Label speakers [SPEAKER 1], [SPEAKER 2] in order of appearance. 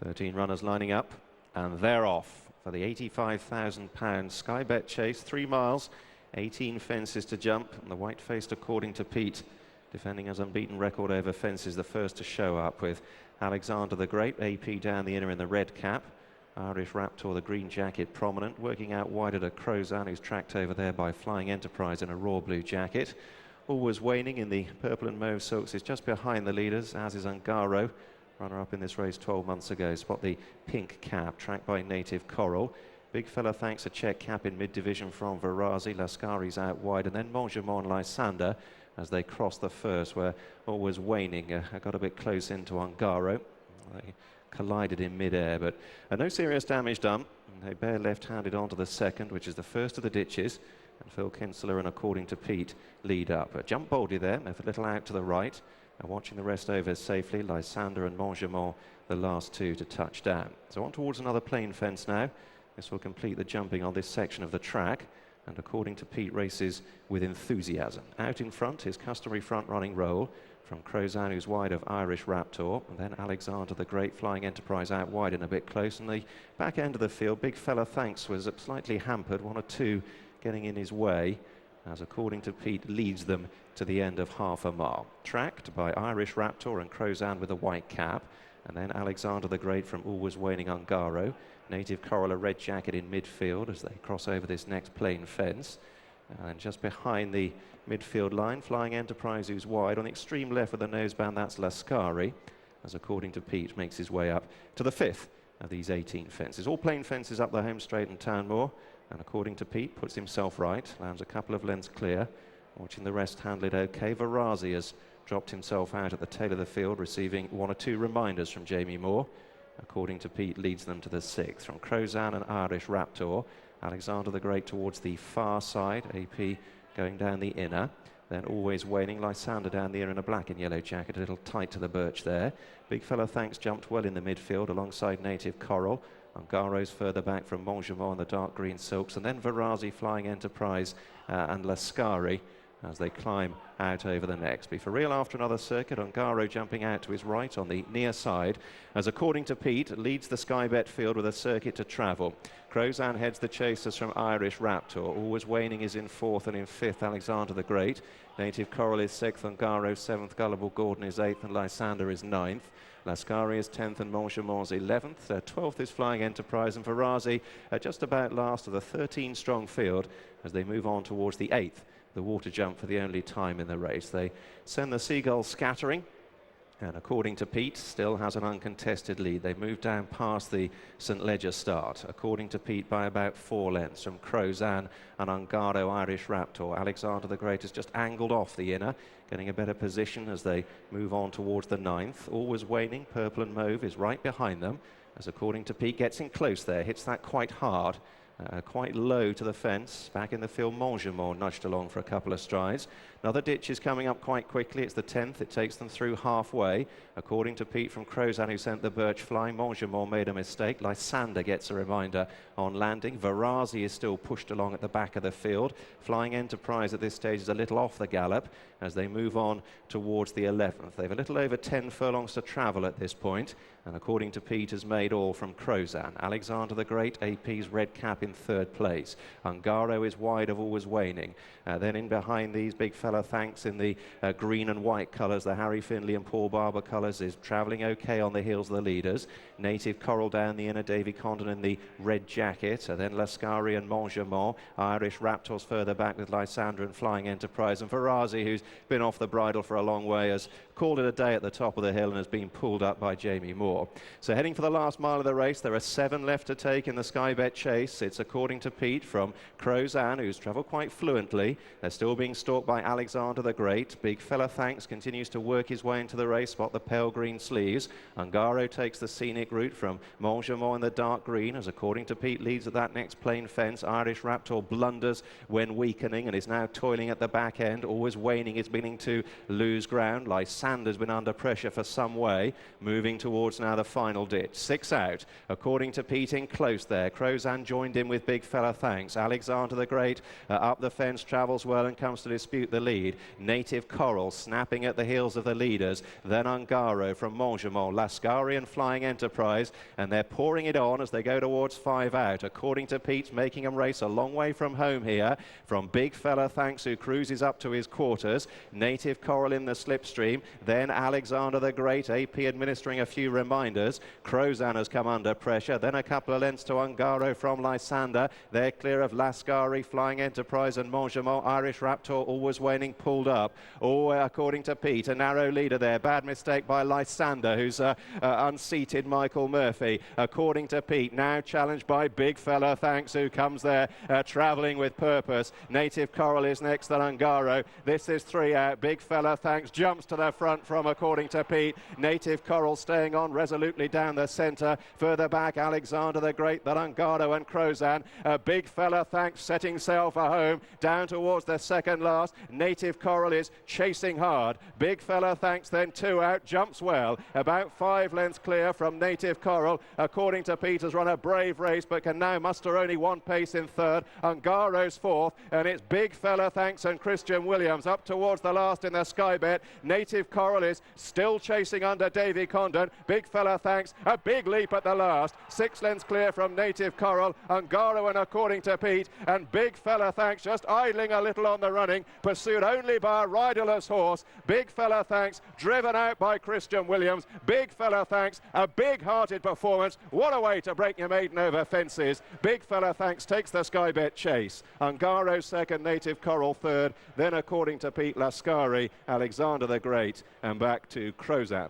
[SPEAKER 1] 13 runners lining up, and they're off for the £85,000 Sky Bet Chase. 3 miles, 18 fences to jump, and the white-faced According to Pete, defending his unbeaten record over fences, the first to show up, with Alexander the Great, AP down the inner in the red cap. Irish Raptor, the green jacket, prominent, working out wide at a Crozan, who's tracked over there by Flying Enterprise in a raw blue jacket. Always Waning in the purple and mauve silks is just behind the leaders, as is Ungaro, runner-up in this race 12 months ago. Spot the pink cap, tracked by Native Coral. Big Fella thanks a check cap in mid-division from Varazi. Lascari's out wide, and then Mongemont and Lysander as they cross the first, where Always Waning got a bit close into Ungaro. They collided in mid-air, but no serious damage done. They bear left-handed onto the second, which is the first of the ditches, and Phil Kinsler and According to Pete lead up. Jump boldly there, left a little out to the right, and watching the rest over safely, Lysander and Mongemont, the last two to touch down. So on towards another plain fence now. This will complete the jumping on this section of the track, and According to Pete races with enthusiasm. Out in front, his customary front-running roll from Crozan, who's wide of Irish Raptor, and then Alexander the Great, Flying Enterprise out wide and a bit close. And the back end of the field, Big Fella Thanks was slightly hampered, 1 or 2 getting in his way, as According to Pete leads them to the end of half a mile. Tracked by Irish Raptor and Crozan with a white cap, and then Alexander the Great from Always Waning Ungaro. Native Coral, a red jacket in midfield as they cross over this next plain fence. And just behind the midfield line, Flying Enterprise, who's wide. On the extreme left with the noseband, that's Lascari, as According to Pete makes his way up to the 5th of these 18 fences. All plain fences up the home straight and Townmoor. And According to Pete puts himself right, lands a couple of lengths clear. Watching the rest handle it okay. Varazi has dropped himself out at the tail of the field, receiving 1 or 2 reminders from Jamie Moore. According to Pete leads them to the 6th. From Crozan and Irish Raptor, Alexander the Great towards the far side, AP going down the inner. Then Always Waning, Lysander down the inner in a black and yellow jacket, a little tight to the birch there. Big Fella Thanks jumped well in the midfield alongside Native Coral. Ungaro's further back from Mongemont in the dark green silks, and then Varazi, Flying Enterprise and Lascari as they climb out over the next. Be for real after another circuit. Ungaro jumping out to his right on the near side, as According to Pete leads the Sky Bet field with a circuit to travel. Crozan heads the chasers from Irish Raptor. Always Waning is in 4th, and in 5th Alexander the Great. Native Coral is 6th, Ungaro 7th, Gullible Gordon is 8th, and Lysander is 9th. Lascari is 10th and Mongemont's 11th. 12th is Flying Enterprise, and Varazi just about last of the 13-strong field as they move on towards the 8th. The water jump for the only time in the race. They send the seagulls scattering, and According to Pete still has an uncontested lead. They move down past the St Leger start. According to Pete by about 4 lengths from Crozan and Ungaro, Irish Raptor. Alexander the Great has just angled off the inner, getting a better position as they move on towards the 9th. Always Waning, purple and mauve, is right behind them, as According to Pete gets in close there, hits that quite hard. Quite low to the fence. Back in the field, Mongemont nudged along for a couple of strides. Another ditch is coming up quite quickly. It's the 10th. It takes them through halfway. According to Pete from Crozan, who sent the birch flying, Mongemont made a mistake. Lysander gets a reminder on landing. Varazi is still pushed along at the back of the field. Flying Enterprise at this stage is a little off the gallop as they move on towards the 11th. They've a little over 10 furlongs to travel at this point, and According to Pete has made all from Crozan. Alexander the Great, AP's red cap in 3rd place. Ungaro is wide of Always Waning. Then in behind these, Big Fella Thanks in the green and white colours, the Harry Findlay and Paul Barber colours, is travelling okay on the heels of the leaders. Native Coral down the inner, Davy Condon in the red jacket, and then Lascari and Mongemont. Irish Raptors further back with Lysander and Flying Enterprise, and Varazi, who's been off the bridle for a long way, has called it a day at the top of the hill and has been pulled up by Jamie Moore. So heading for the last mile of the race, there are 7 left to take in the Sky Bet Chase. It's According to Pete from Crozan, who's travelled quite fluently. They're still being stalked by Alexander the Great. Big Fella Thanks continues to work his way into the race, spot the pale green sleeves. Ungaro takes the scenic route from Mongemont in the dark green, as According to Pete leads at that next plain fence. Irish Raptor blunders when weakening and is now toiling at the back end. Always Waning is beginning to lose ground. Lysander Lysander's been under pressure for some way, moving towards now the final ditch. 6 out, according to Pete, in close there. Crozan joined in with Big Fella Thanks. Alexander the Great up the fence, travels well and comes to dispute the lead. Native Coral snapping at the heels of the leaders. Then Ungaro from Montgemont, Lascari and Flying Enterprise, and they're pouring it on as they go towards 5 out. According to Pete, making them race a long way from home here. From Big Fella Thanks, who cruises up to his quarters. Native Coral in the slipstream. Then Alexander the Great, AP administering a few reminders. Crozan has come under pressure. Then a couple of lengths to Ungaro from Lysander. They're clear of Lascari, Flying Enterprise and Montgemont. Irish Raptor always waning, pulled up. Oh, according to Pete, a narrow leader there. Bad mistake by Lysander, who's unseated Michael Murphy. According to Pete, now challenged by Big Fella Thanks, who comes there travelling with purpose. Native Coral is next, then Ungaro. This is 3 out. Big Fella Thanks jumps to the front from, according to Pete. Native Coral staying on resolutely down the centre. Further back, Alexander the Great, then Ungaro and Crozan. Big Fella Thanks setting sail for home, down towards the second last. Native Coral is chasing hard. Big Fella Thanks then 2 out, jumps well. About 5 lengths clear from Native Coral. According to Pete, has run a brave race, but can now muster only 1 pace in third. Ungaro's fourth, and it's Big Fella Thanks and Christian Williams up towards the last in the Sky Bet. Native Coral is still chasing under Davy Condon. Big Fella Thanks, a big leap at the last. 6 lengths clear from Native Coral. Ungaro and according to Pete, and Big Fella Thanks just idling a little on the running, pursued only by a riderless horse. Big Fella Thanks driven out by Christian Williams. Big Fella Thanks, a big-hearted performance. What a way to break your maiden over fences. Big Fella Thanks takes the Sky Bet chase. Ungaro second, Native Coral third, then according to Pete, Lascari, Alexander the Great, and back to Crozan.